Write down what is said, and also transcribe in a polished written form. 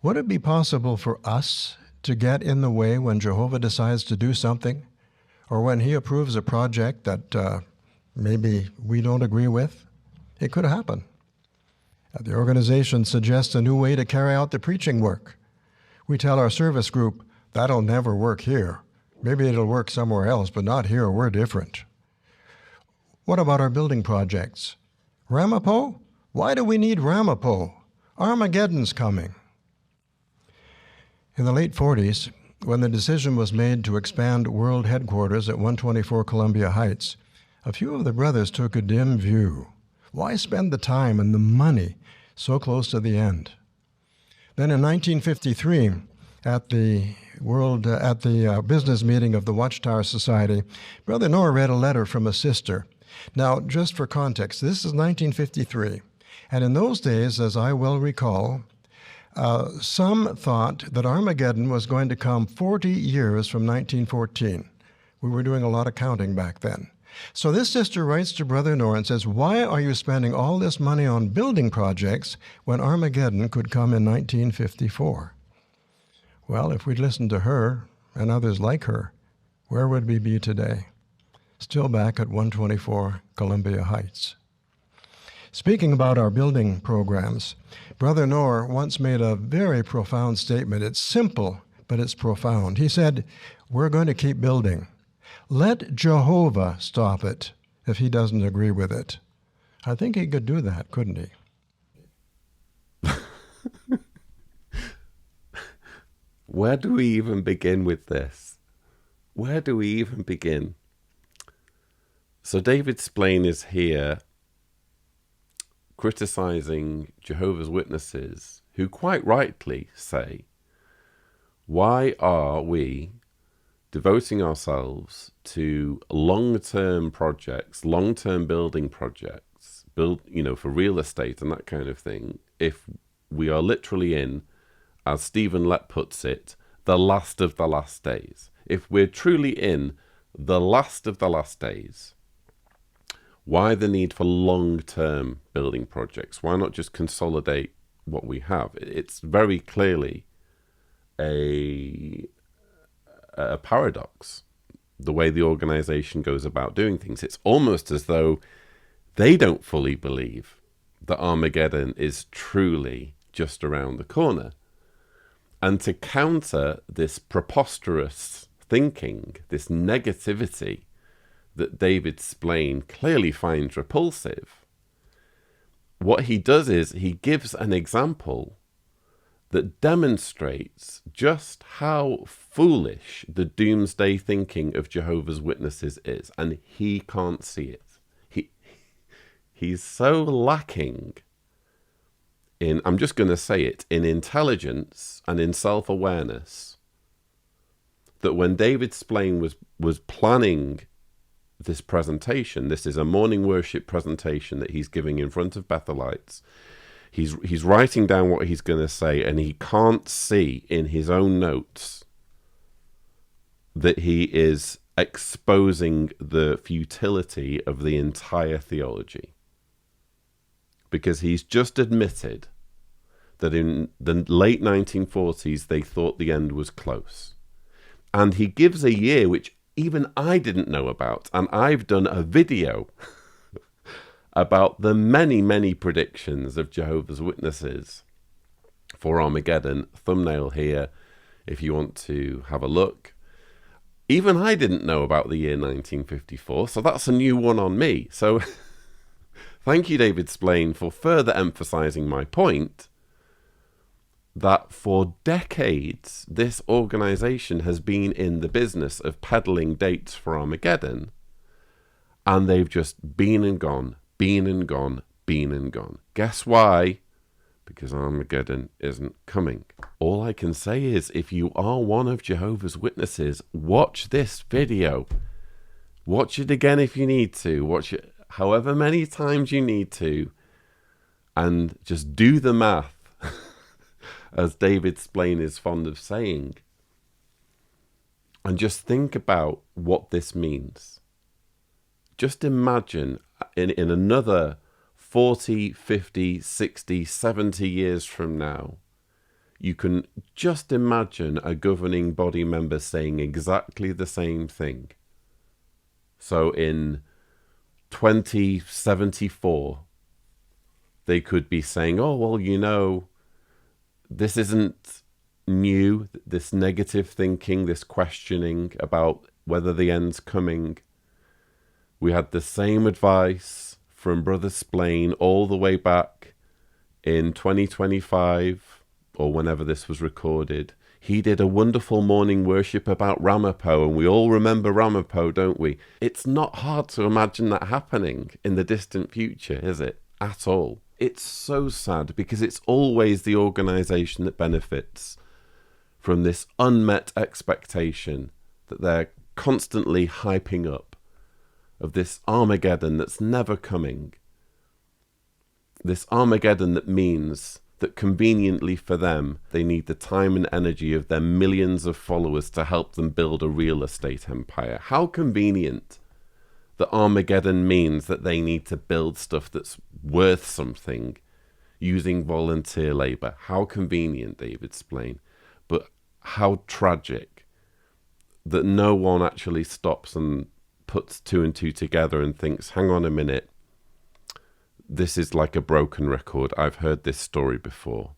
Would it be possible for us to get in the way when Jehovah decides to do something, or when he approves a project that maybe we don't agree with? It could happen. The organization suggests a new way to carry out the preaching work. We tell our service group, that'll never work here. Maybe it'll work somewhere else, but not here. We're different. What about our building projects? Ramapo? Why do we need Ramapo? Armageddon's coming. In the late 40s, when the decision was made to expand world headquarters at 124 Columbia Heights, a few of the brothers took a dim view. Why spend the time and the money so close to the end? Then in 1953, at the business meeting of the Watchtower Society, Brother Noah read a letter from a sister. Now, just for context, this is 1953, and in those days, as I well recall, some thought that Armageddon was going to come 40 years from 1914. We were doing a lot of counting back then. So this sister writes to Brother Noah and says, why are you spending all this money on building projects when Armageddon could come in 1954? Well, if we'd listened to her and others like her, where would we be today? Still back at 124 Columbia Heights. Speaking about our building programs, Brother Noah once made a very profound statement. It's simple, but it's profound. He said, we're going to keep building. Let Jehovah stop it if he doesn't agree with it. I think he could do that, couldn't he? Where do we even begin with this? Where do we even begin? So David Splane is here criticizing Jehovah's Witnesses, who quite rightly say, why are we devoting ourselves to long-term projects, long-term building projects, for real estate and that kind of thing, if we are literally in, as Stephen Lett puts it, the last of the last days? If we're truly in the last of the last days, why the need for long-term building projects? Why not just consolidate what we have? It's very clearly a paradox, the way the organization goes about doing things. It's almost as though they don't fully believe that Armageddon is truly just around the corner. And to counter this preposterous thinking, this negativity that David Splane clearly finds repulsive, what he does is he gives an example that demonstrates just how foolish the doomsday thinking of Jehovah's Witnesses is, and he can't see it. He's so lacking in, I'm just going to say it, in intelligence and in self-awareness, that when David Splane was planning this presentation, this is a morning worship presentation that he's giving in front of Bethelites, he's writing down what he's going to say, and he can't see in his own notes that he is exposing the futility of the entire theology. Because he's just admitted that in the late 1940s, they thought the end was close. And he gives a year which even I didn't know about. And I've done a video about the many, many predictions of Jehovah's Witnesses for Armageddon. Thumbnail here if you want to have a look. Even I didn't know about the year 1954, so that's a new one on me. So thank you, David Splane, for further emphasizing my point that for decades, this organization has been in the business of peddling dates for Armageddon, and they've just been and gone, been and gone, been and gone. Guess why? Because Armageddon isn't coming. All I can say is, if you are one of Jehovah's Witnesses, watch this video. Watch it again if you need to. Watch it however many times you need to. And just do the math, as David Splane is fond of saying. And just think about what this means. Just imagine in another 40, 50, 60, 70 years from now, you can just imagine a governing body member saying exactly the same thing. So in 2074, they could be saying, oh, well, you know, this isn't new, this negative thinking, this questioning about whether the end's coming. We had the same advice from Brother Splane all the way back in 2025, or whenever this was recorded. He did a wonderful morning worship about Ramapo, and we all remember Ramapo, don't we? It's not hard to imagine that happening in the distant future, is it? At all. It's so sad because it's always the organization that benefits from this unmet expectation that they're constantly hyping up of this Armageddon that's never coming. This Armageddon that means that conveniently for them, they need the time and energy of their millions of followers to help them build a real estate empire. How convenient that Armageddon means that they need to build stuff that's worth something using volunteer labor. How convenient, David Splane. But how tragic that no one actually stops and puts two and two together and thinks, hang on a minute, this is like a broken record. I've heard this story before.